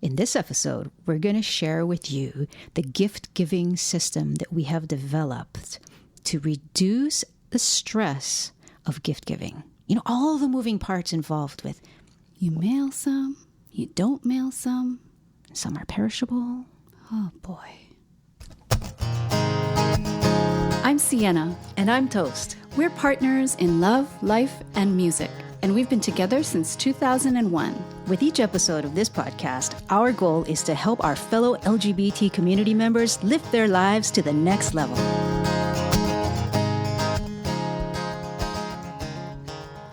In this episode, we're going to share with you the gift-giving system that we have developed to reduce the stress of gift giving. You know, all the moving parts involved with you mail some, you don't mail some. Some are perishable. Oh, boy. I'm Siena. And I'm Toast. We're partners in love, life, and music. And we've been together since 2001. With each episode of this podcast, our goal is to help our fellow LGBT community members lift their lives to the next level.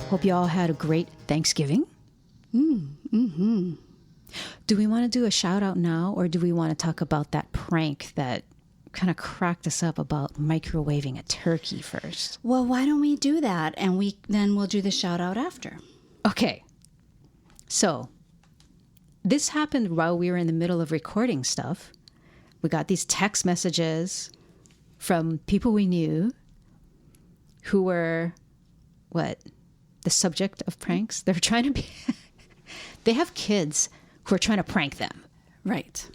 Hope you all had a great Thanksgiving. Mm-hmm. Do we want to do a shout out now, or do we want to talk about that prank that kind of cracked us up about microwaving a turkey first? Well, why don't we do that? And we'll do the shout out after. Okay. So this happened while we were in the middle of recording stuff. We got these text messages from people we knew who were, the subject of pranks. They're trying to be, they have kids who are trying to prank them. Right.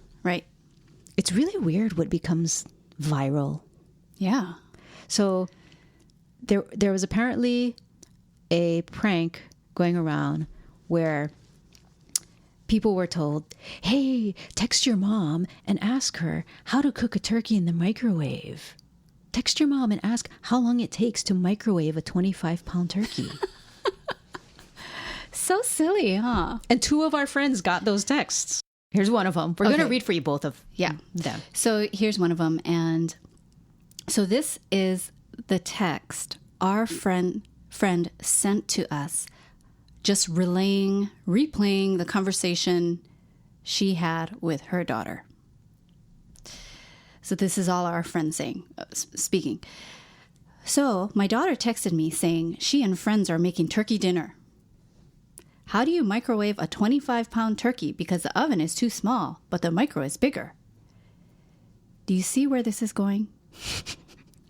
It's really weird what becomes viral. Yeah. So there was apparently a prank going around where people were told, hey, text your mom and ask her how to cook a turkey in the microwave. Text your mom and ask how long it takes to microwave a 25-pound turkey. So silly, huh? And two of our friends got those texts. Here's one of them. We're going to read for you both of them. So here's one of them. And so this is the text our friend sent to us, just replaying the conversation she had with her daughter. So this is all our friend speaking. So my daughter texted me saying she and friends are making turkey dinner. How do you microwave a 25-pound turkey because the oven is too small, but the micro is bigger? Do you see where this is going?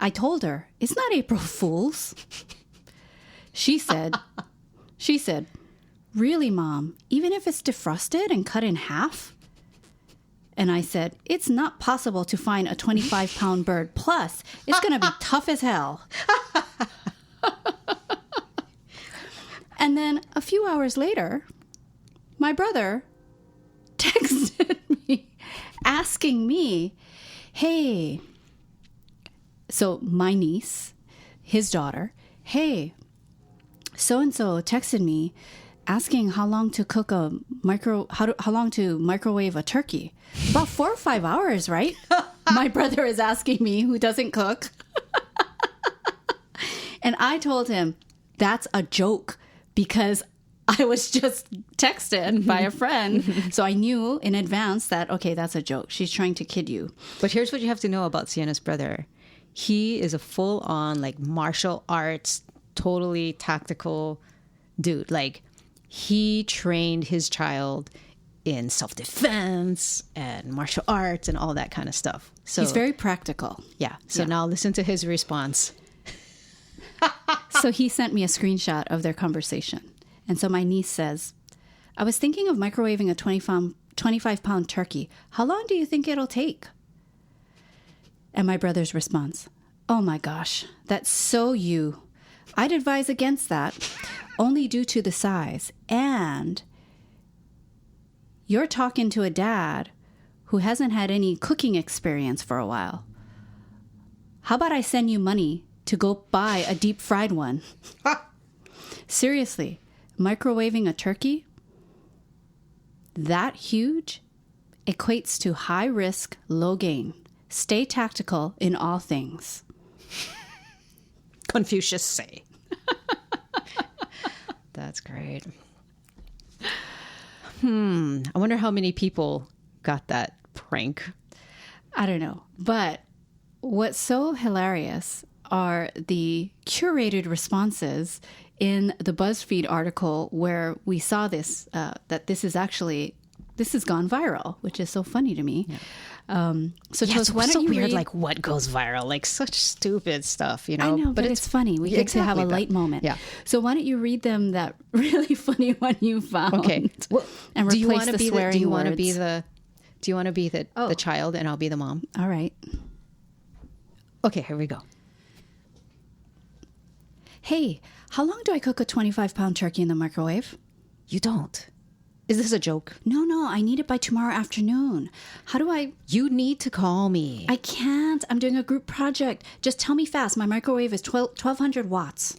I told her, it's not April Fool's. She said, really, Mom, even if it's defrosted and cut in half? And I said, it's not possible to find a 25-pound bird. Plus, it's going to be tough as hell. And then a few hours later, my brother texted me asking me, hey, so my niece, his daughter, hey, so-and-so texted me asking how long to microwave a turkey. About 4 or 5 hours, right? My brother is asking me, who doesn't cook. And I told him, that's a joke. Because I was just texted by a friend. So I knew in advance that, okay, that's a joke. She's trying to kid you. But here's what you have to know about Siena's brother. He is a full-on, martial arts, totally tactical dude. He trained his child in self-defense and martial arts and all that kind of stuff. So he's very practical. Yeah. So now listen to his response. So he sent me a screenshot of their conversation. And so my niece says, I was thinking of microwaving a 25-pound turkey. How long do you think it'll take? And my brother's response, oh my gosh, that's so you. I'd advise against that, only due to the size. And you're talking to a dad who hasn't had any cooking experience for a while. How about I send you money to go buy a deep fried one? Seriously, microwaving a turkey that huge equates to high risk, low gain. Stay tactical in all things. Confucius say. That's great. I wonder how many people got that prank. I don't know. But what's so hilarious are the curated responses in the BuzzFeed article where we saw this, that this this has gone viral, which is so funny to me. So Yeah, Toast, why it's don't so you weird, read? like what goes viral, like such stupid stuff, you know. I know, but it's funny. We get to have a light moment. Yeah. So why don't you read them that really funny one you found? Okay. Well, and do you replace want to the be swearing do you want to words. be the Do you want to be the child and I'll be the mom? All right. Okay, here we go. Hey, how long do I cook a 25-pound turkey in the microwave? You don't. Is this a joke? No, I need it by tomorrow afternoon. How do I... You need to call me. I can't. I'm doing a group project. Just tell me fast. My microwave is 1200 watts.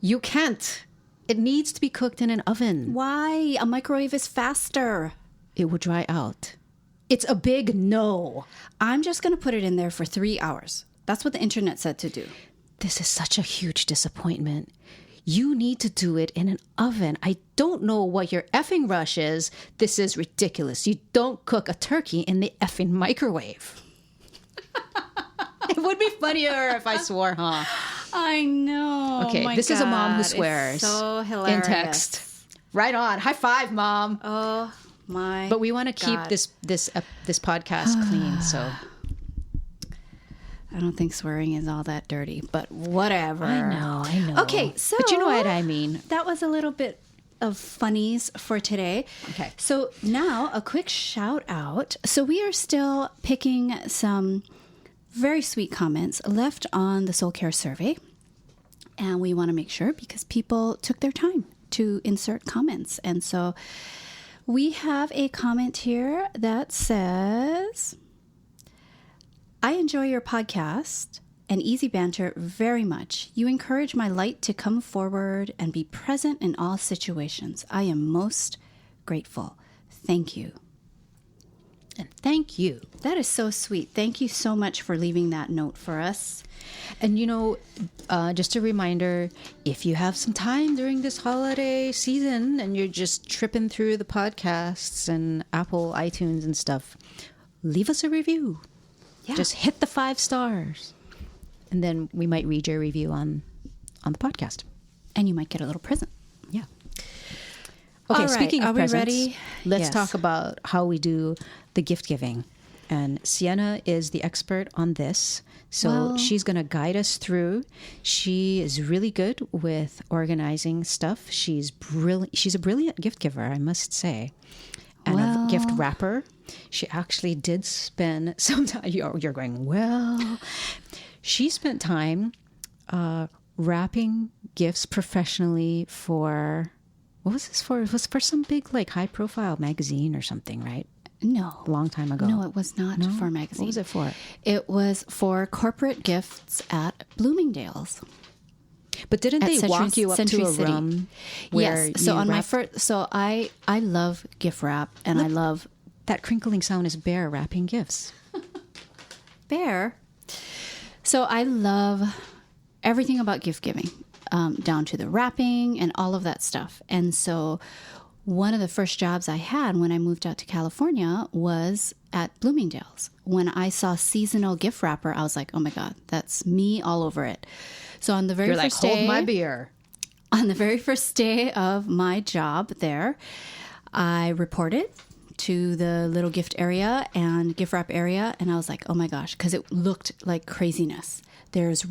You can't. It needs to be cooked in an oven. Why? A microwave is faster. It will dry out. It's a big no. I'm just going to put it in there for 3 hours. That's what the internet said to do. This is such a huge disappointment. You need to do it in an oven. I don't know what your effing rush is. This is ridiculous. You don't cook a turkey in the effing microwave. It would be funnier if I swore, huh? I know. Okay, My this is a mom who God, swears. it's so hilarious. In text. Right on. High five, Mom. Oh my! But we want to keep God. this podcast clean, so I don't think swearing is all that dirty, but whatever. I know. Okay, so but you know what I mean. That was a little bit of funnies for today. Okay. So now a quick shout out. So we are still picking some very sweet comments left on the Soul Care survey. And we want to make sure because people took their time to insert comments. And so we have a comment here that says, I enjoy your podcast and easy banter very much. You encourage my light to come forward and be present in all situations. I am most grateful. Thank you. And thank you. That is so sweet. Thank you so much for leaving that note for us. And you know, just a reminder, if you have some time during this holiday season and you're just tripping through the podcasts and Apple iTunes and stuff, leave us a review. Yeah. Just hit the 5 stars. And then we might read your review on the podcast. And you might get a little present. Yeah. Okay, All right. speaking of Are we presents, ready? let's Yes. talk about how we do the gift giving. And Siena is the expert on this. So Well- she's going to guide us through. She is really good with organizing stuff. She's brilliant. She's a brilliant gift giver, I must say. And Well- a gift wrapper. She actually did spend some time. You're going, well. She spent time wrapping gifts professionally for, what was this for? It was for some big, like, high-profile magazine or something, right? No. A long time ago. No, it was not for a magazine. What was it for? It was for corporate gifts at Bloomingdale's. But didn't At they walk you up Century to a City. room where Yes. So you on my wrapped- first, so I love gift wrap, and I love That crinkling sound is Bear wrapping gifts. Bear. So I love everything about gift giving, down to the wrapping and all of that stuff. And so one of the first jobs I had when I moved out to California was at Bloomingdale's. When I saw seasonal gift wrapper, I was like, oh my God, that's me all over it. So on the very You're like, first day, hold my beer. on the very first day of my job there, I reported to the little gift area and gift wrap area. And I was like, oh my gosh, because it looked like craziness. There's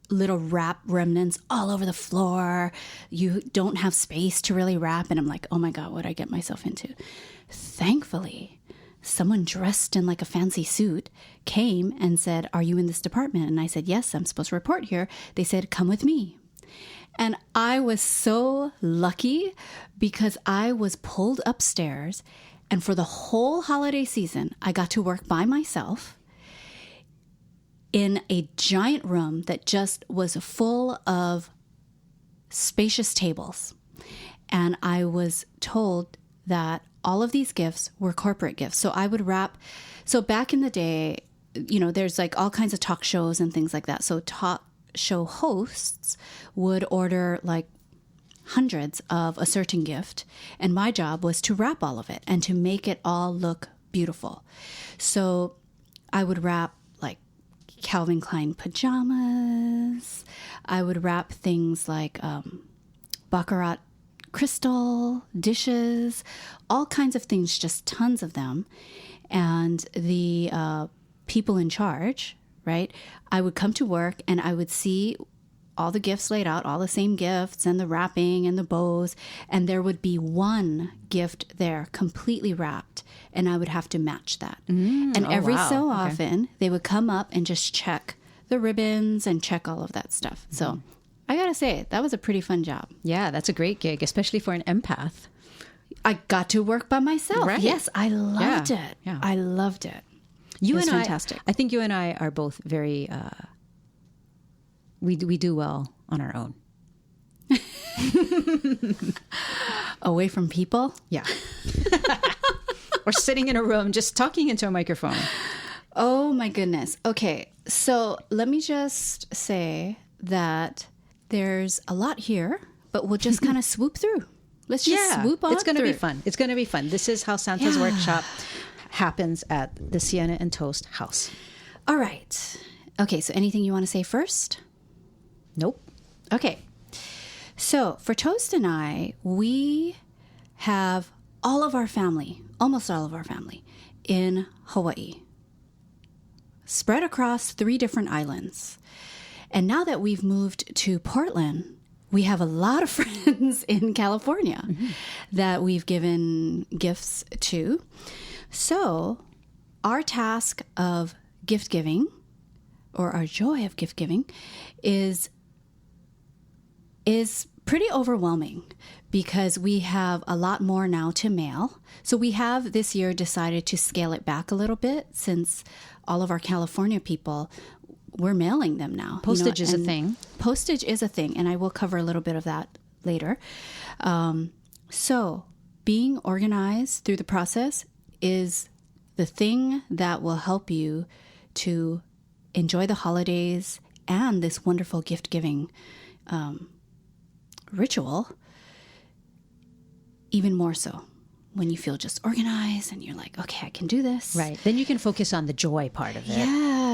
little wrap remnants all over the floor. You don't have space to really wrap. And I'm like, oh my God, what did I get myself into? Thankfully, someone dressed in like a fancy suit came and said, are you in this department? And I said, yes, I'm supposed to report here. They said, come with me. And I was so lucky because I was pulled upstairs. And for the whole holiday season, I got to work by myself in a giant room that just was full of spacious tables. And I was told that all of these gifts were corporate gifts. So I would wrap. So back in the day, you know, there's like all kinds of talk shows and things like that. So talk show hosts would order like hundreds of a certain gift, and my job was to wrap all of it and to make it all look beautiful. So I would wrap like Calvin Klein pajamas. I would wrap things like Baccarat crystal dishes, all kinds of things, just tons of them. And the people in charge, right? I would come to work and I would see all the gifts laid out, all the same gifts and the wrapping and the bows. And there would be one gift there completely wrapped. And I would have to match that. And every so often, they would come up and just check the ribbons and check all of that stuff. So I got to say, that was a pretty fun job. Yeah, that's a great gig, especially for an empath. I got to work by myself. Right. Yes, I loved it. Yeah. I loved it. You It was and fantastic. I think you and I are both very, we do well on our own. Away from people? Yeah. Or sitting in a room just talking into a microphone. Oh my goodness. Okay, so let me just say that there's a lot here, but we'll just kind of swoop through. Let's just swoop on it's going to be through. fun. It's going to be fun. This is how Santa's workshop happens at the Siena and Toast house. All right. Okay, so anything you want to say first? Nope. Okay. So for Toast and I, we have all of our family, almost all of our family, in Hawaii, spread across 3 different islands. And now that we've moved to Portland, we have a lot of friends in California that we've given gifts to. So our task of gift giving, or our joy of gift giving, is pretty overwhelming because we have a lot more now to mail. So we have this year decided to scale it back a little bit since all of our California people, we're mailing them now. Postage is a thing. Postage is a thing, and I will cover a little bit of that later. So being organized through the process is the thing that will help you to enjoy the holidays and this wonderful gift-giving ritual even more so when you feel just organized and you're like, okay, I can do this. Right. Then you can focus on the joy part of it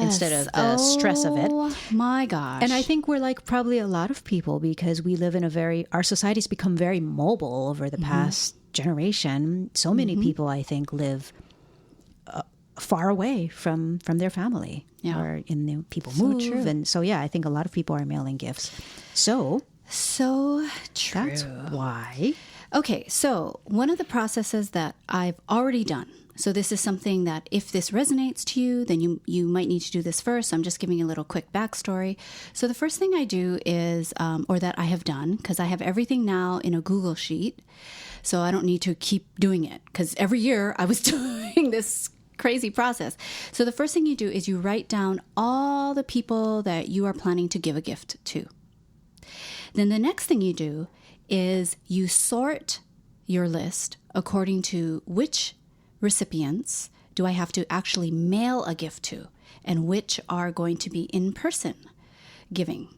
instead of the Oh, stress of it. My gosh. And I think we're like probably a lot of people because we live in our society's become very mobile over the past generation. So many people, I think, live far away from their family. Yeah. Or people move. true. And so, yeah, I think a lot of people are mailing gifts. So true. that's why. Okay, so one of the processes that I've already done. So this is something that if this resonates to you, then you might need to do this first. I'm just giving you a little quick backstory. So the first thing I do is, or that I have done, because I have everything now in a Google Sheet, so I don't need to keep doing it, because every year I was doing this crazy process. So the first thing you do is you write down all the people that you are planning to give a gift to. Then the next thing you do is you sort your list according to which recipients do I have to actually mail a gift to and which are going to be in-person giving.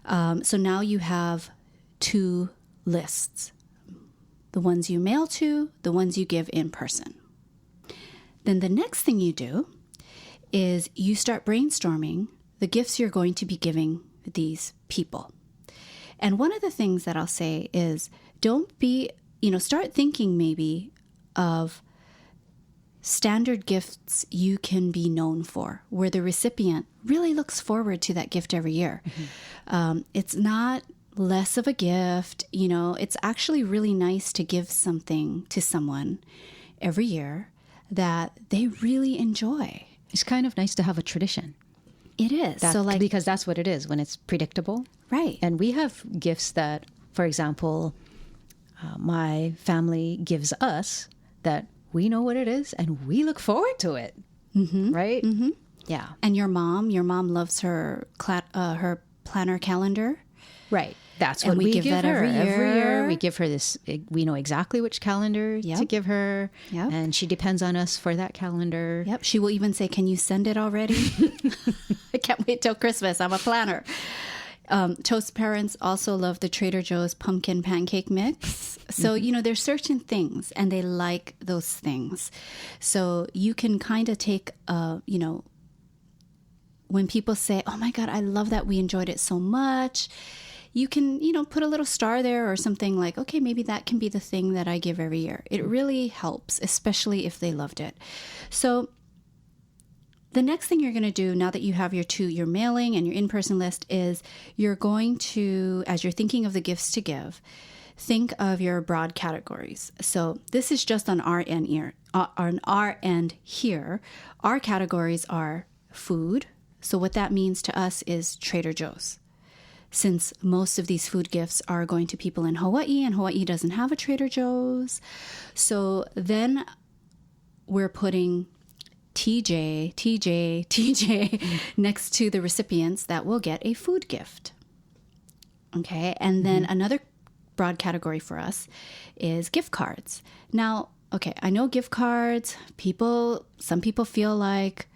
So now you have 2 lists, the ones you mail to, the ones you give in person. Then the next thing you do is you start brainstorming the gifts you're going to be giving these people. And one of the things that I'll say is start thinking maybe of standard gifts you can be known for, where the recipient really looks forward to that gift every year. It's not less of a gift, it's actually really nice to give something to someone every year that they really enjoy. It's kind of nice to have a tradition. It is. Because that's what it is when it's predictable. Right. And we have gifts that, for example, my family gives us that we know what it is and we look forward to it. Right? Yeah. And your mom loves her planner calendar. Right. That's And what we give that her every year. We give her this. We know exactly which calendar to give her. Yep. And she depends on us for that calendar. Yep. She will even say, can you send it already? I can't wait till Christmas. I'm a planner. Toast parents also love the Trader Joe's pumpkin pancake mix. So, there's certain things and they like those things. So you can kind of take, when people say, oh my God, I love that, we enjoyed it so much. you can, put a little star there or something like, okay, maybe that can be the thing that I give every year. It really helps, especially if they loved it. So the next thing you're going to do now that you have your mailing and your in-person list is you're going to, as you're thinking of the gifts to give, think of your broad categories. So this is just on our end here. Our categories are food. So what that means to us is Trader Joe's. Since most of these food gifts are going to people in Hawaii, and Hawaii doesn't have a Trader Joe's. So then we're putting TJ next to the recipients that will get a food gift. Okay. And then another broad category for us is gift cards. Now, okay, I know gift cards, some people feel like,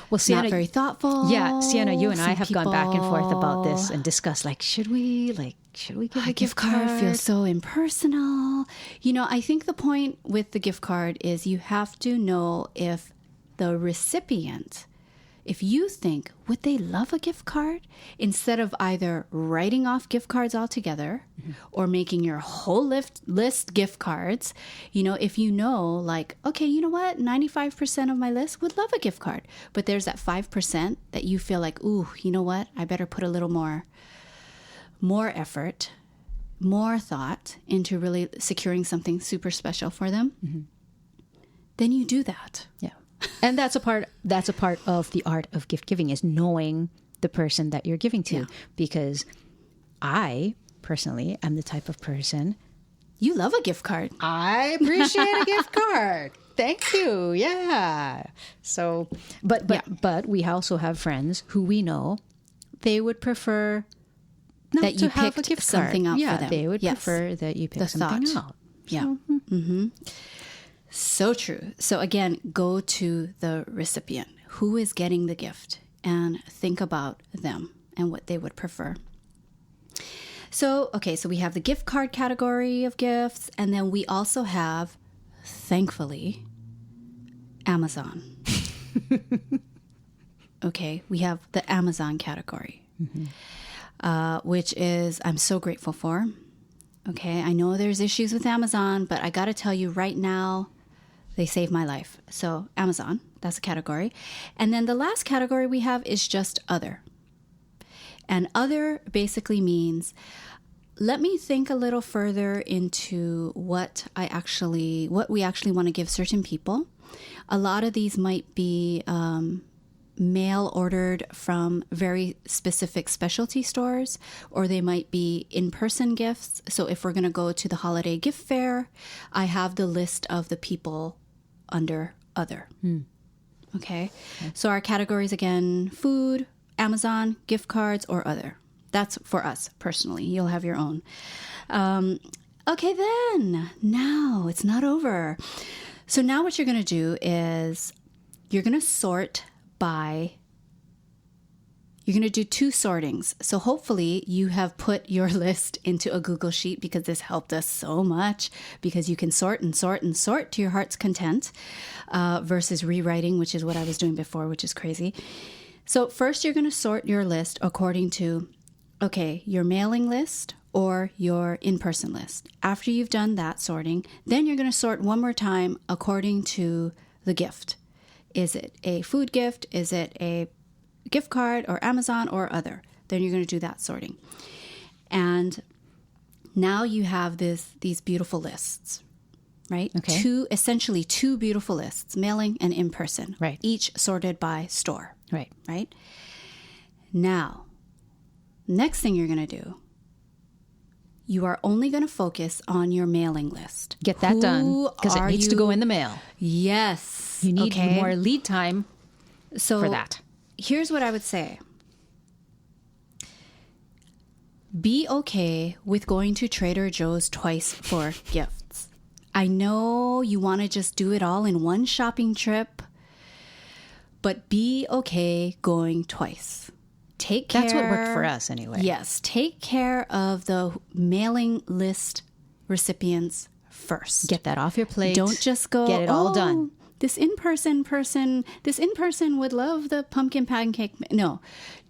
well, Siena, not very thoughtful. Yeah, Siena, you and I have gone back and forth about this and discussed, should we give a gift card? Feels so impersonal. I think the point with the gift card is you have to know if the recipient, if you think, would they love a gift card? Instead of either writing off gift cards altogether or making your whole list gift cards, if okay, you know what? 95% of my list would love a gift card. But there's that 5% that you feel like, ooh, you know what? I better put a little more effort, more thought into really securing something super special for them. Mm-hmm. Then you do that. Yeah. And that's a part of the art of gift giving, is knowing the person that you're giving to. Yeah. Because I personally am the type of person, you love a gift card. I appreciate a gift card. Thank you. Yeah. So, but we also have friends who we know they would prefer not that to you have picked a gift something card. out Yeah, for them. they would prefer that you pick something out. Yeah. Mm-hmm. So true. So again, go to the recipient. Who is getting the gift? And think about them and what they would prefer. So we have the gift card category of gifts. And then we also have, thankfully, Amazon. Okay, we have the Amazon category, which is, I'm so grateful for. Okay, I know there's issues with Amazon, but I got to tell you right now, they saved my life. So Amazon, that's a category. And then the last category we have is just other. And other basically means, let me think a little further into what we actually want to give certain people. A lot of these might be mail ordered from very specific specialty stores, or they might be in-person gifts. So if we're going to go to the holiday gift fair, I have the list of the people under other. Okay. So our categories, again, food, Amazon, gift cards, or other. That's for us personally. You'll have your own. Okay, then. Now it's not over. So now what you're going to do is you're going to sort by, you're going to do 2 sortings. So hopefully you have put your list into a Google Sheet, because this helped us so much, because you can sort and sort and sort to your heart's content versus rewriting, which is what I was doing before, which is crazy. So first you're going to sort your list according to, your mailing list or your in-person list. After you've done that sorting, then you're going to sort one more time according to the gift. Is it a food gift? Is it a gift card or Amazon or other? Then you're going to do that sorting. And now you have these beautiful lists, right? Okay. Essentially two beautiful lists, mailing and in-person. Right. Each sorted by store. Right. Right? Now, next thing you're going to do, you are only going to focus on your mailing list. Get that done, because it needs to go in the mail. Yes. You need more lead time for that. Here's what I would say. Be okay with going to Trader Joe's twice for gifts. I know you want to just do it all in one shopping trip, but be okay going twice. Take care. That's what worked for us anyway. Yes. Take care of the mailing list recipients first. Get that off your plate. Don't just go, get it all done. this in-person would love the pumpkin pancake. No,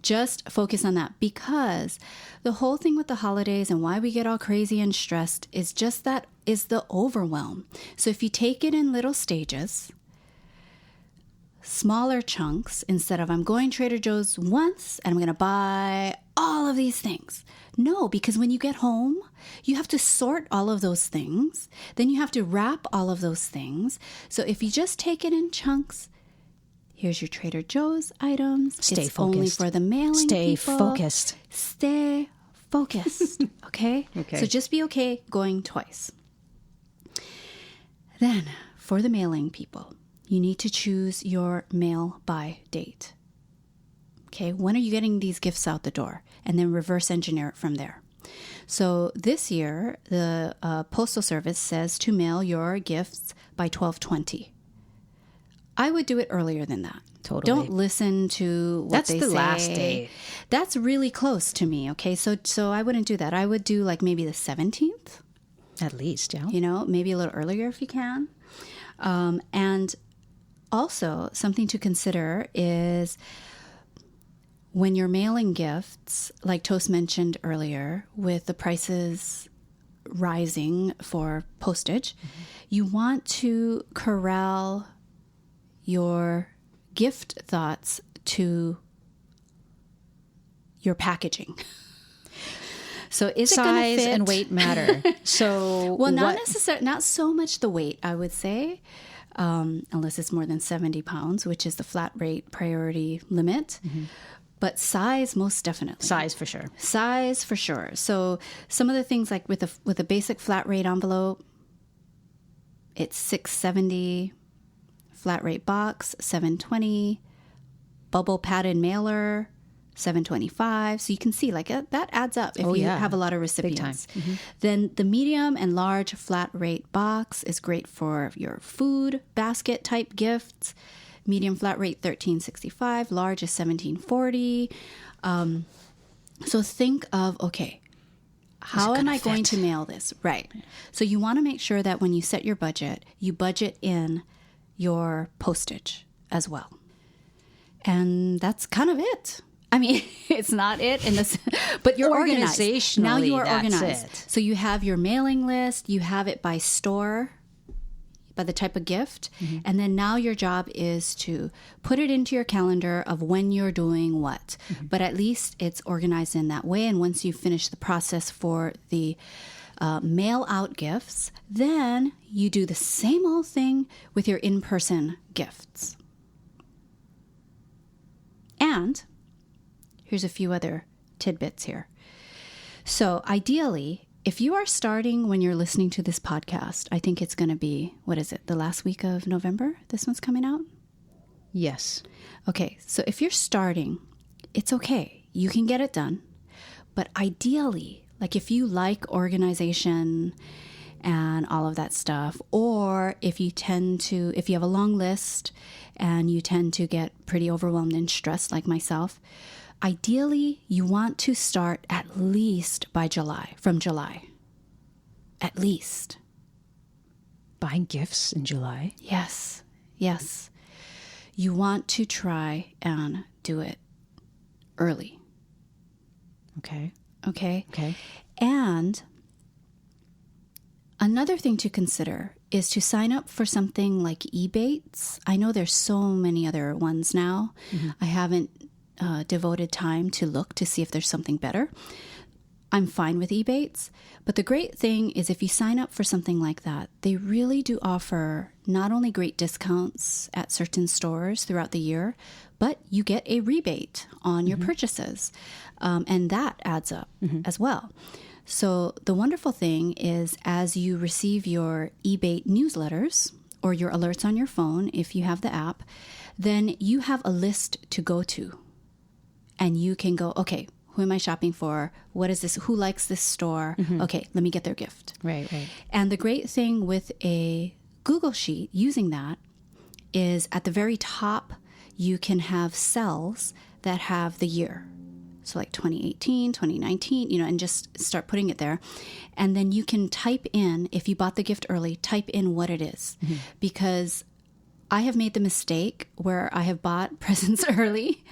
just focus on that, because the whole thing with the holidays and why we get all crazy and stressed is just that is the overwhelm. So if you take it in little stages, smaller chunks, instead of I'm going Trader Joe's once and I'm going to buy all of these things. No, because when you get home, you have to sort all of those things. Then you have to wrap all of those things. So if you just take it in chunks, here's your Trader Joe's items. Stay it's focused. Only for the mailing Stay people. focused. Stay focused. Okay? Okay. So just be okay going twice. Then for the mailing people, you need to choose your mail by date. Okay, when are you getting these gifts out the door? And then reverse engineer it from there. So this year, the Postal Service says to mail your gifts by 12/20. I would do it earlier than that. Totally. Don't listen to what they say. That's the last day. That's really close to me, okay? So I wouldn't do that. I would do like maybe the 17th. At least, yeah. You know, maybe a little earlier if you can. And also, something to consider is when you're mailing gifts, like Toast mentioned earlier, with the prices rising for postage, you want to corral your gift thoughts to your packaging. So is it going to fit? Size and weight matter. So well, not necessarily, not so much the weight, I would say, unless it's more than 70 pounds, which is the flat rate priority limit. But size, most definitely. Size for sure. Size for sure. So some of the things like with a basic flat rate envelope, it's $6.70. Flat rate box, $7.20. Bubble padded mailer, $7.25. So you can see like that adds up if you have a lot of recipients. Big time. Then the medium and large flat rate box is great for your food basket type gifts. Medium flat rate $13.65, large is $17.40. So think of, okay, how am I going to mail this? Right. So you want to make sure that when you set your budget, you budget in your postage as well. And that's kind of it. I mean, it's not it in this, but you're organized. Now you are organized. So you have your mailing list, you have it by store, by the type of gift. And then now your job is to put it into your calendar of when you're doing what. But at least it's organized in that way. And once you finish the process for the mail out gifts, then you do the same old thing with your in-person gifts. And here's a few other tidbits here. So ideally, if you are starting when you're listening to this podcast, I think it's going to be, what is it, the last week of November? This one's coming out? Yes. Okay, so if you're starting, it's okay. You can get it done. But ideally, like if you like organization and all of that stuff, or if you have a long list and you tend to get pretty overwhelmed and stressed like myself, ideally, you want to start at least from July. At least. Buying gifts in July? Yes. You want to try and do it early. Okay. And another thing to consider is to sign up for something like Ebates. I know there's so many other ones now. I haven't devoted time to look to see if there's something better. I'm fine with Ebates, but the great thing is if you sign up for something like that, they really do offer not only great discounts at certain stores throughout the year, but you get a rebate on your purchases, and that adds up as well. So the wonderful thing is as you receive your Ebate newsletters or your alerts on your phone, if you have the app, then you have a list to go to. And you can go, okay, who am I shopping for? What is this? Who likes this store? Okay, let me get their gift. Right. And the great thing with a Google Sheet using that is at the very top, you can have cells that have the year. So like 2018, 2019, and just start putting it there. And then you can type in, if you bought the gift early, type in what it is. Because I have made the mistake where I have bought presents early,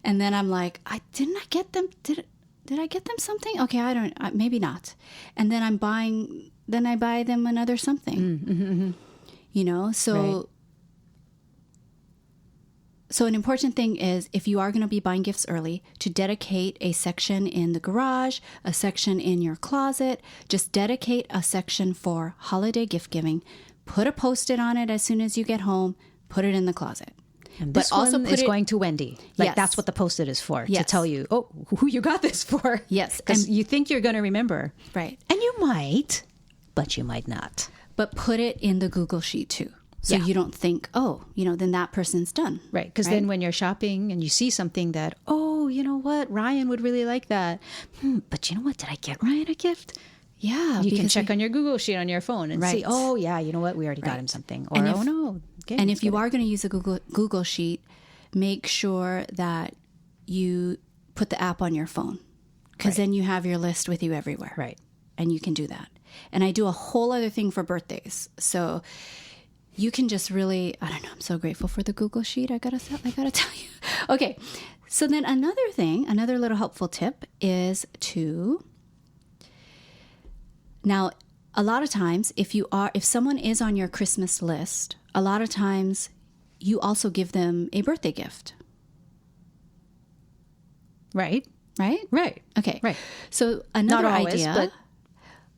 and then I'm like, did I get them something? Okay, maybe not. And then I buy them another something. You know, so an important thing is, if you are going to be buying gifts early, to dedicate a section in the garage, a section in your closet. Just dedicate a section for holiday gift giving. Put a Post-it on it as soon as you get home. Put it in the closet. And this one is going to Wendy. Like, that's what the Post-it is for, to tell you, who you got this for. Yes. Because you think you're going to remember. Right. And you might, but you might not. But put it in the Google Sheet too. So you don't think, then that person's done. Right. Because then when you're shopping and you see something that, you know what, Ryan would really like that. But you know what, did I get Ryan a gift? Yeah. You can check on your Google Sheet on your phone and see, you know what, we already got him something. Or, no. Okay, and if you are going to use a Google Sheet, make sure that you put the app on your phone. Because then you have your list with you everywhere. Right. And you can do that. And I do a whole other thing for birthdays. So you can just really, I don't know, I'm so grateful for the Google Sheet. I gotta tell you. Okay. So then another little helpful tip is now, a lot of times, if someone is on your Christmas list, a lot of times you also give them a birthday gift. Right? Okay. Right. So another Not always, idea,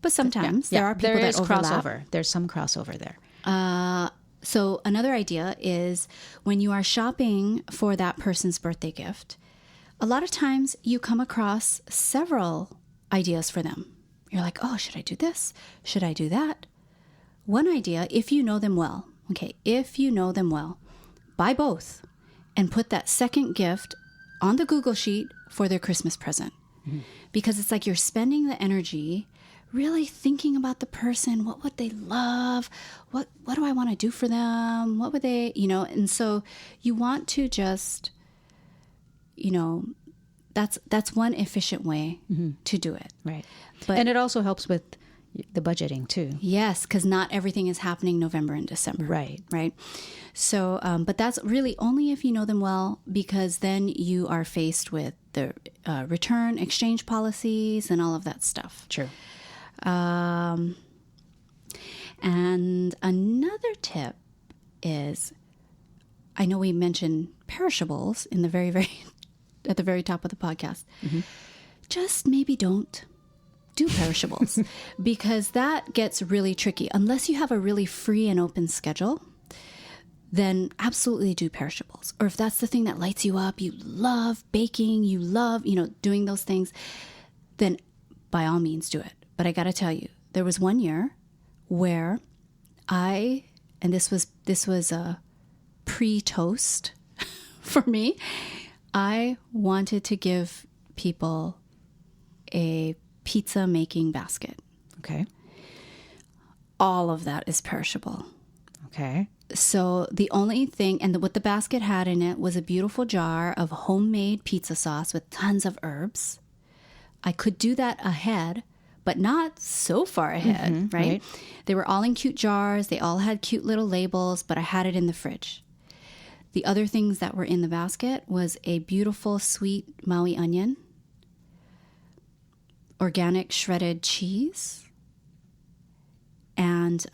but sometimes there are people there is that overlap. Crossover. There's some crossover there. So another idea is, when you are shopping for that person's birthday gift, a lot of times you come across several ideas for them. You're like, should I do this? Should I do that? One idea, if you know them well, buy both and put that second gift on the Google Sheet for their Christmas present. Because it's like you're spending the energy really thinking about the person. What would they love? What do I want to do for them? What would they, and so you want to just, that's one efficient way to do it. Right. And it also helps with the budgeting too. Yes, because not everything is happening November and December. Right. So, but that's really only if you know them well, because then you are faced with the return exchange policies and all of that stuff. True. And another tip is, I know we mentioned perishables in the very, very at the very top of the podcast. Just maybe don't do perishables because that gets really tricky. Unless you have a really free and open schedule, then absolutely do perishables. Or if that's the thing that lights you up, you love baking, you love, doing those things, then by all means do it. But I got to tell you, there was one year where this was a pre-toast for me. I wanted to give people a pizza making basket. Okay. All of that is perishable. Okay. So the only thing, and what the basket had in it was a beautiful jar of homemade pizza sauce with tons of herbs. I could do that ahead, but not so far ahead, right? They were all in cute jars. They all had cute little labels, but I had it in the fridge. The other things that were in the basket was a beautiful sweet Maui onion, organic shredded cheese, and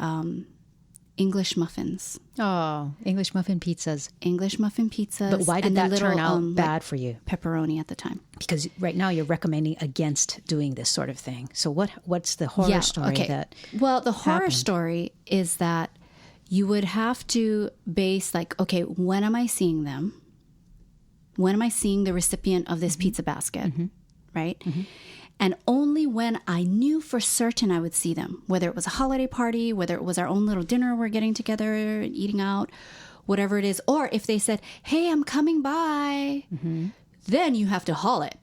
English muffins. Oh, English muffin pizzas. English muffin pizzas. But why did that turn out bad for you? Pepperoni at the time. Because right now you're recommending against doing this sort of thing. So what's the horror story that Well, the horror happened? story is that you would have to base when am I seeing them? When am I seeing the recipient of this pizza basket? Right? And only when I knew for certain I would see them, whether it was a holiday party, whether it was our own little dinner we're getting together, eating out, whatever it is. Or if they said, hey, I'm coming by, then you have to haul it.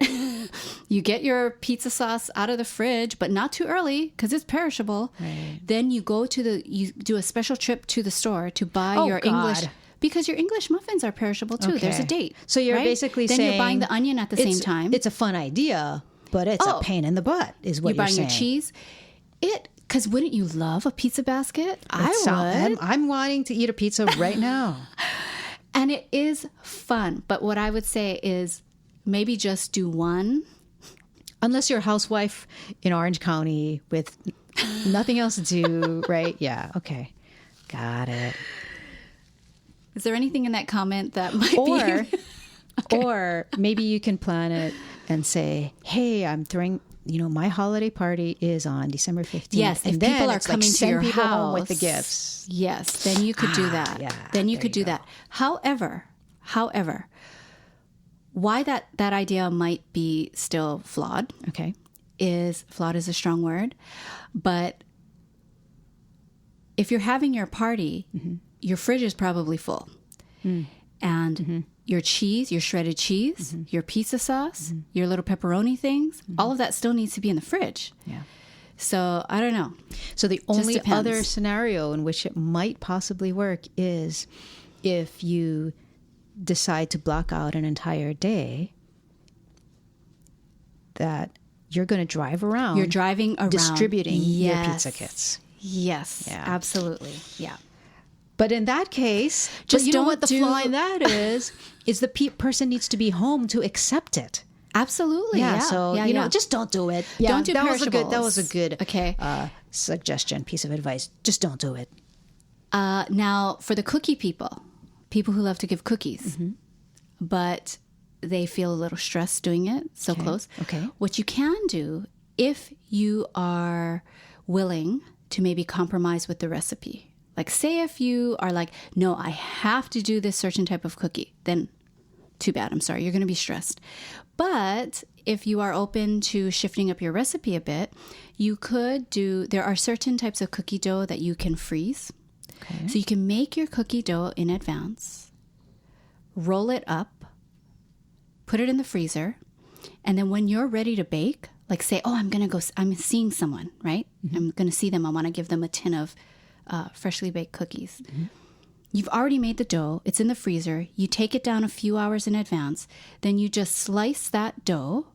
You get your pizza sauce out of the fridge, but not too early because it's perishable. Right. Then you do a special trip to the store to buy your English. Because your English muffins are perishable too. Okay. There's a date. So you're basically saying... Then you're buying the onion at the same time. It's a fun idea, but it's a pain in the butt is what you're saying. You're buying your cheese. It Because wouldn't you love a pizza basket? I would. I'm wanting to eat a pizza right now. And it is fun. But what I would say is maybe just do one. Unless you're a housewife in Orange County with nothing else to do, right? Yeah, okay. Got it. Is there anything in that comment that might be... Okay. Or maybe you can plan it and say, hey, I'm throwing... my holiday party is on December 15th. Yes, and if then people are coming to your people house home with the gifts. Yes, then you could do that. Yeah, then you could do that. However, why that idea might be still flawed. Okay. Flawed is a strong word. But if you're having your party, your fridge is probably full. And your cheese, your shredded cheese, your pizza sauce, your little pepperoni things, all of that still needs to be in the fridge. Yeah. So I don't know. So the only other scenario in which it might possibly work is if you decide to block out an entire day that you're going to drive around. You're driving around. Distributing your pizza kits. Yes, absolutely. Yeah. But in that case, just you know what the flaw in that is the person needs to be home to accept it. Absolutely. Yeah. So, just don't do it. Yeah, don't do perishables. That was a good okay. Suggestion, piece of advice. Just don't do it. Now, for the cookie people who love to give cookies, but they feel a little stressed doing it so close. Okay. What you can do, if you are willing to maybe compromise with the recipe, like say if you are like, no, I have to do this certain type of cookie, then too bad. I'm sorry. You're going to be stressed. But if you are open to shifting up your recipe a bit, there are certain types of cookie dough that you can freeze. Okay. So you can make your cookie dough in advance, roll it up, put it in the freezer, and then when you're ready to bake, like say, oh, I'm seeing someone, right? I'm going to see them. I want to give them a tin of freshly baked cookies. You've already made the dough. It's in the freezer. You take it down a few hours in advance. Then you just slice that dough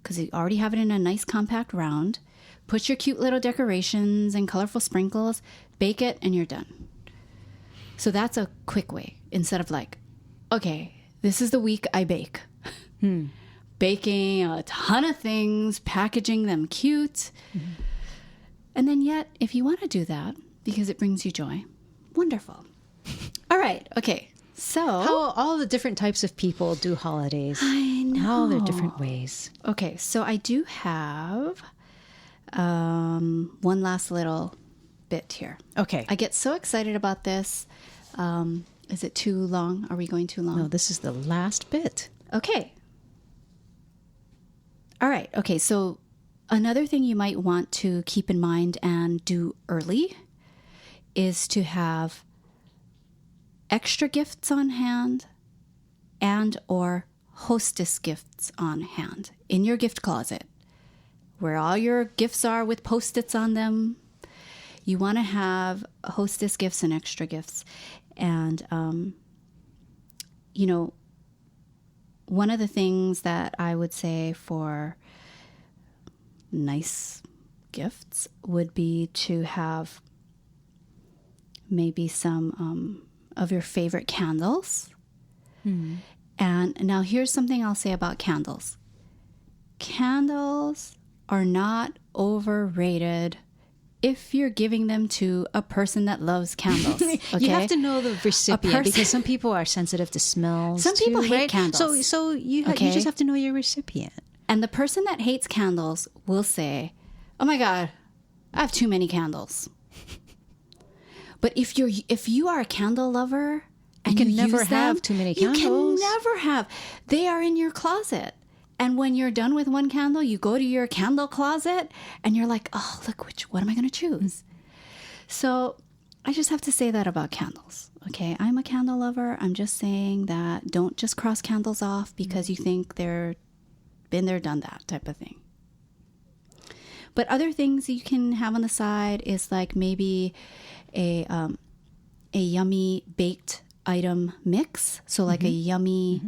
because you already have it in a nice compact round. Put your cute little decorations and colorful sprinkles, bake it, and you're done. So that's a quick way instead of like, okay, this is the week I bake. Baking a ton of things, packaging them cute. And then yet, if you want to do that, because it brings you joy, wonderful. All right. Okay. So how all the different types of people do holidays. I know. All their different ways. Okay. So I do have one last little bit here. Okay. I get so excited about this. Is it too long? Are we going too long? No, this is the last bit. Okay. All right. Okay. So another thing you might want to keep in mind and do early is to have extra gifts on hand and or hostess gifts on hand in your gift closet where all your gifts are with Post-its on them. You want to have hostess gifts and extra gifts. And, one of the things that I would say for nice gifts would be to have maybe some of your favorite candles. And now here's something I'll say about candles. Candles are not overrated if you're giving them to a person that loves candles. Okay? You have to know the recipient because some people are sensitive to smells. Some people hate right? candles. So you just have to know your recipient. And the person that hates candles will say, oh my God, I have too many candles. But if you are a candle lover and you can never have too many candles. You can never have. They are in your closet. And when you're done with one candle, you go to your candle closet and you're like, oh, look, what am I going to choose? So I just have to say that about candles. Okay, I'm a candle lover. I'm just saying that don't just cross candles off because you think they're been there, done that type of thing. But other things you can have on the side is like maybe a yummy baked item mix. So like a yummy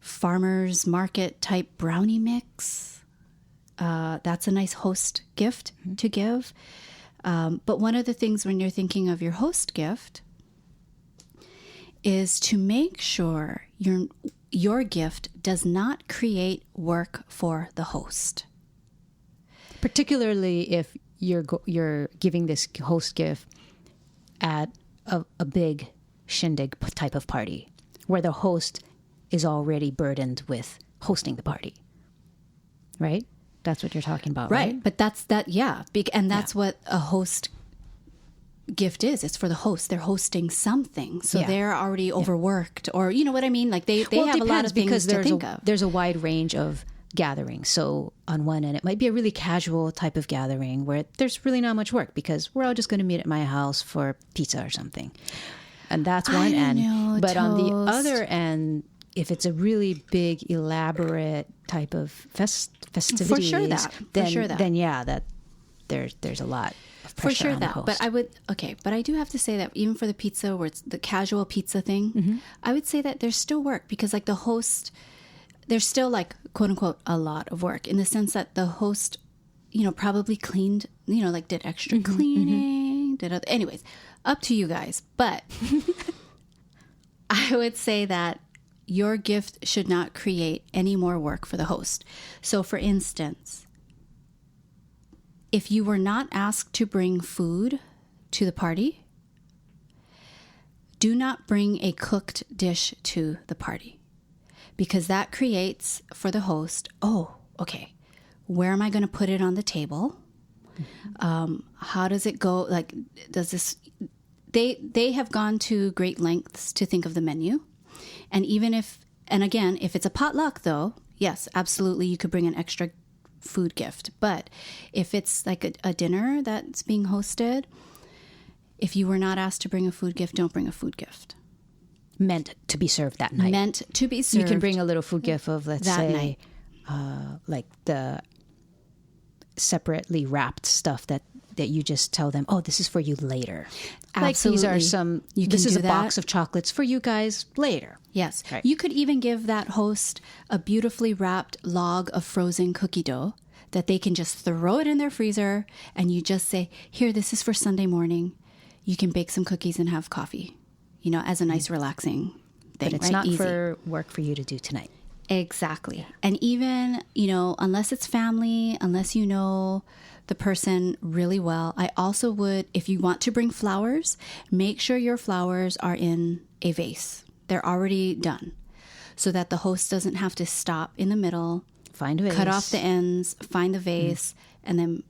farmer's market type brownie mix. That's a nice host gift to give. But one of the things when you're thinking of your host gift is to make sure your gift does not create work for the host. Particularly if you're giving this host gift at a big shindig type of party where the host is already burdened with hosting the party, right? That's what you're talking about, right? But that's what a host gift is. It's for the host. They're hosting something, so they're already overworked, or you know what I mean. Like they have a lot of things to think of. There's a wide range of gatherings. So on one end, it might be a really casual type of gathering where there's really not much work because we're all just going to meet at my house for pizza or something, and that's one end. But on the other end, if it's a really big, elaborate type of festivities, for sure that there's a lot of pressure for sure on that. the host. But I do have to say that even for the pizza, where it's the casual pizza thing, I would say that there's still work because like the host, there's still like quote unquote a lot of work in the sense that the host, probably cleaned, like did extra cleaning, anyways, up to you guys. But I would say that your gift should not create any more work for the host. So for instance, if you were not asked to bring food to the party, do not bring a cooked dish to the party because that creates for the host, where am I going to put it on the table? How does it go? Like, does this, they have gone to great lengths to think of the menu. And if it's a potluck though, yes, absolutely, you could bring an extra food gift. But if it's like a dinner that's being hosted, if you were not asked to bring a food gift, don't bring a food gift. Meant to be served that night. Meant to be served. You can bring a little food gift of, let's say, like the separately wrapped stuff that you just tell them, oh, this is for you later. Absolutely. Like these are this is a box of chocolates for you guys later. Yes. Right. You could even give that host a beautifully wrapped log of frozen cookie dough that they can just throw it in their freezer and you just say, here, this is for Sunday morning. You can bake some cookies and have coffee, as a nice relaxing thing. But it's not for work for you to do tonight. Exactly. And even, unless it's family, unless you know the person really well, I also would, if you want to bring flowers, make sure your flowers are in a vase. They're already done so that the host doesn't have to stop in the middle, find a vase, cut off the ends, find the vase, and then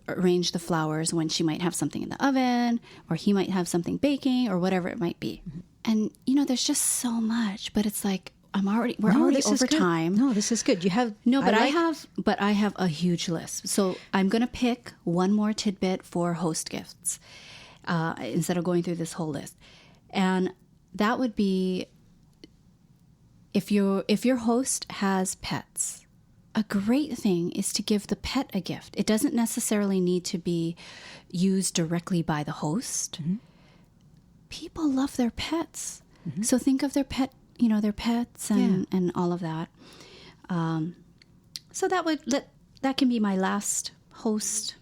arrange the flowers when she might have something in the oven or he might have something baking or whatever it might be. And, there's just so much, but it's like, we're already over time. No, this is good. You have I have a huge list. So I'm going to pick one more tidbit for host gifts instead of going through this whole list. And that would be if your host has pets, a great thing is to give the pet a gift. It doesn't necessarily need to be used directly by the host. People love their pets. So think of their pet, their pets and all of that. So that can be my last host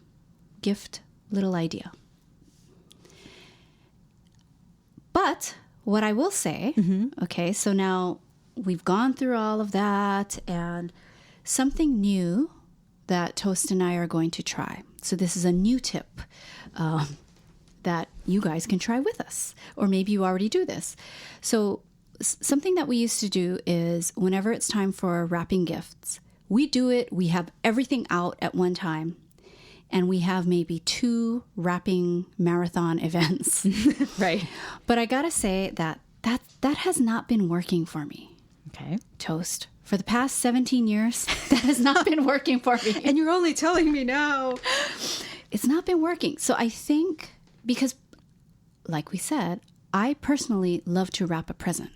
gift little idea. But what I will say, okay, so now we've gone through all of that and something new that Toast and I are going to try. So this is a new tip that you guys can try with us, or maybe you already do this. So something that we used to do is whenever it's time for wrapping gifts, we have everything out at one time, and we have maybe 2 wrapping marathon events. Right. But I gotta say that has not been working for me. Okay. Toast. For the past 17 years, that has not been working for me. And you're only telling me now. It's not been working. So I think because, like we said, I personally love to wrap a present.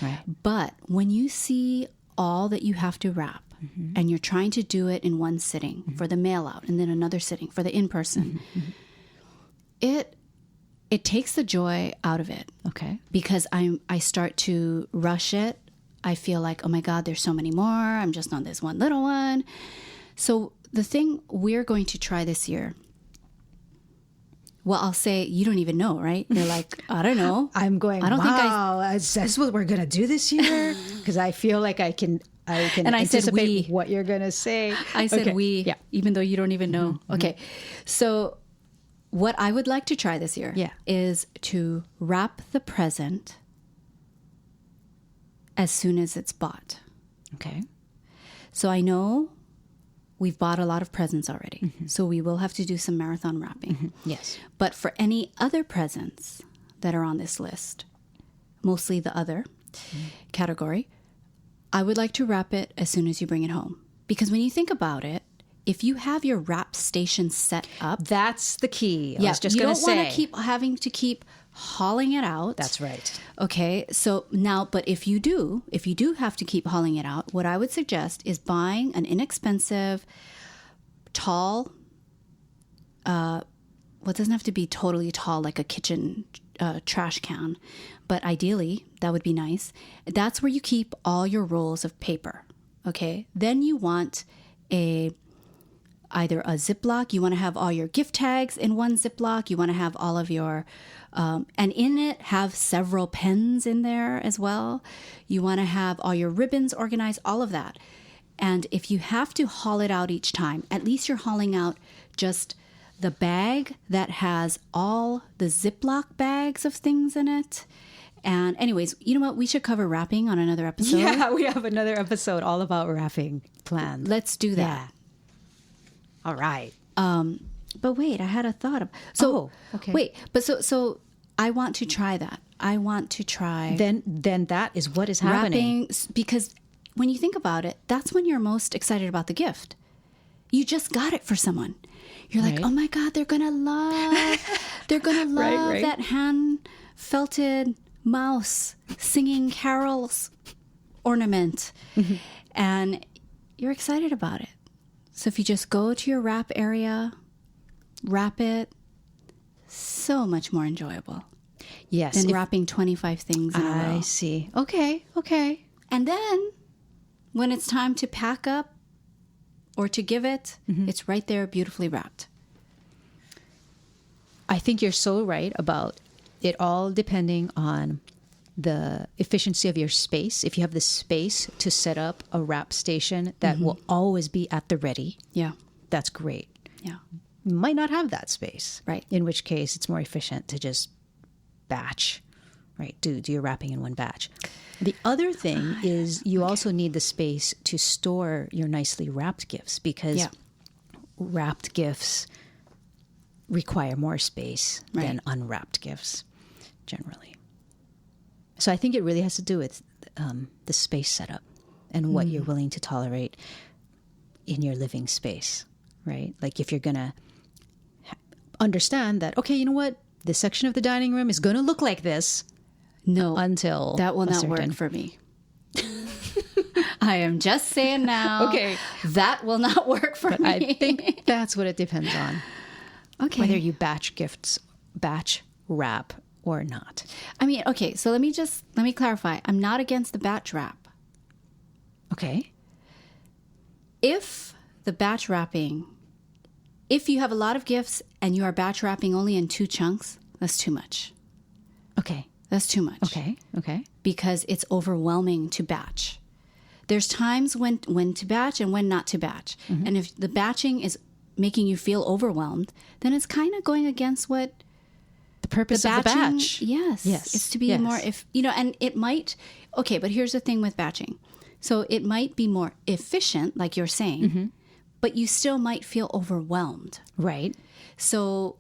Right. But when you see all that you have to wrap and you're trying to do it in one sitting for the mail out and then another sitting for the in-person, it takes the joy out of it. Okay. Because I start to rush it. I feel like, oh my God, there's so many more. I'm just on this one little one. So the thing we're going to try this year, well, I'll say you don't even know, right? You're like, I don't know. I'm going, I don't think is this what we're going to do this year? Because I feel like I can and I said anticipate what you're going to say. I said Okay. Yeah. even though you don't even know. Okay. So what I would like to try this year is to wrap the present as soon as it's bought. Okay. So I know we've bought a lot of presents already. So we will have to do some marathon wrapping. Yes. But for any other presents that are on this list, mostly the other category, I would like to wrap it as soon as you bring it home. Because when you think about it, if you have your wrap station set up, That's the key. I was just you going don't to say. want to keep having to keep hauling it out. That's right. Okay, so now, but if you do have to keep hauling it out, what I would suggest is buying an inexpensive, tall, well, it doesn't have to be totally tall like a kitchen trash can, but ideally, that would be nice. That's where you keep all your rolls of paper, okay? Then you want either a Ziploc, you want to have all your gift tags in one Ziploc, you want to have all of your, and in it have several pens in there as well. You want to have all your ribbons organized, all of that. And if you have to haul it out each time, at least you're hauling out just the bag that has all the Ziploc bags of things in it. And anyways, you know what? We should cover wrapping on another episode. Yeah, we have another episode all about wrapping planned. Let's do that. All right. But wait, I had a thought. Okay. Wait, but so I want to try that. I want to try Then that is what is happening. wrapping, because when you think about it, that's when you're most excited about the gift. You just got it for someone. You're like, Right. oh my God, they're gonna love Right. that hand felted mouse singing carols ornament, and you're excited about it. So if you just go to your wrap area, wrap it, so much more enjoyable Yes. than wrapping 25 things in a row. I see. Okay. And then when it's time to pack up or to give it, it's right there beautifully wrapped. I think you're so right about it all depending on the efficiency of your space. If you have the space to set up a wrap station that will always be at the ready, Yeah. that's great. Yeah. You might not have that space. Right. In which case it's more efficient to just batch, right? Do your wrapping in one batch. The other thing is you also need the space to store your nicely wrapped gifts, because wrapped gifts require more space than unwrapped gifts generally. So I think it really has to do with the space setup and what you're willing to tolerate in your living space, right? Like if you're going to understand that, okay, you know what? This section of the dining room is going to look like this. No, Until that will a not work certain- for me. I am just saying now. Okay. That will not work for me. I think that's what it depends on. Okay. Whether you batch wrap or not. I mean, okay, so let me clarify. I'm not against the batch wrap. Okay. If the batch wrapping, if you have a lot of gifts and you are batch wrapping only in 2 chunks, that's too much. Okay. That's too much. Okay. Because it's overwhelming to batch. There's times when to batch and when not to batch. And if the batching is making you feel overwhelmed, then it's kind of going against what The purpose of the batch. Yes. Yes. It's to be Yes. more, and it might, okay, but here's the thing with batching. So it might be more efficient, like you're saying, but you still might feel overwhelmed. Right. So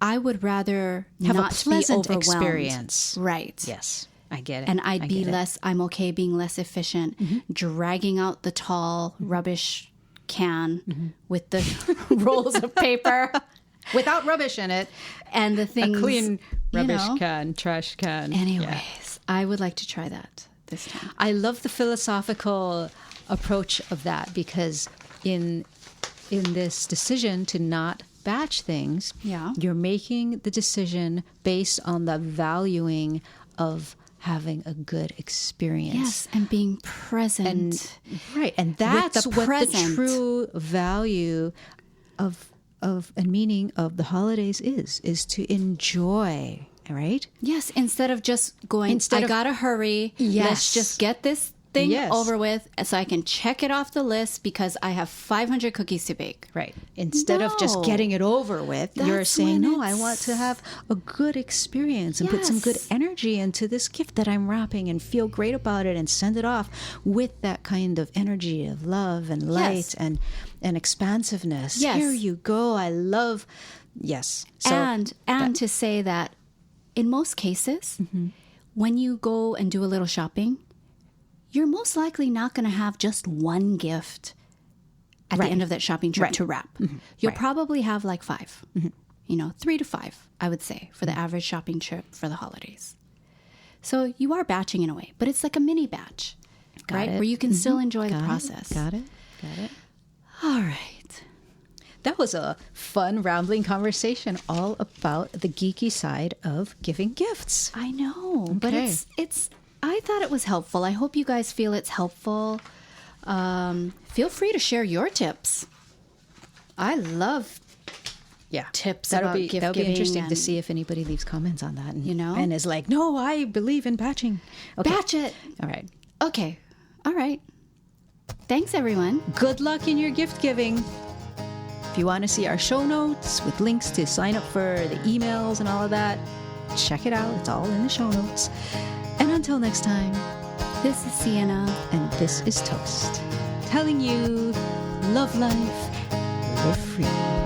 I would rather Have not a pleasant be overwhelmed. experience. Right. Yes. I get it. And I I'd be get it. less, I'm okay being less efficient, dragging out the tall rubbish can with the rolls of paper without rubbish in it. and the things. A clean rubbish you know. can, trash can. Anyways, Yeah. I would like to try that this time. I love the philosophical approach of that, because in this decision to not batch things, Yeah. you're making the decision based on the valuing of having a good experience. Yes, and being present. And that's what present. the true value of and meaning of the holidays is to enjoy, right? Yes, instead of just going, I gotta hurry. Yes. Let's just get this thing over with so I can check it off the list because I have 500 cookies to bake. Right. Instead of just getting it over with, you're saying, no, I want to have a good experience and put some good energy into this gift that I'm wrapping and feel great about it and send it off with that kind of energy of love and light and expansiveness. Yes. Here you go. I love, yes. So, and to say that in most cases, when you go and do a little shopping, you're most likely not going to have just one gift at the end of that shopping trip to wrap. You'll probably have like 5, 3 to 5, I would say, for the average shopping trip for the holidays. So you are batching in a way, but it's like a mini batch, right? Where you can still enjoy the process. Got it. All right. That was a fun, rambling conversation all about the geeky side of giving gifts. I know, but it's. I thought it was helpful. I hope you guys feel it's helpful. Feel free to share your tips. I love tips about gift giving. That'll be interesting to see if anybody leaves comments on that. And is like, no, I believe in batching. Okay. Batch it. All right. Okay. All right. Thanks, everyone. Good luck in your gift giving. If you want to see our show notes with links to sign up for the emails and all of that, check it out. It's all in the show notes. And until next time, this is Siena. And this is Toast. Telling you, love life, live free.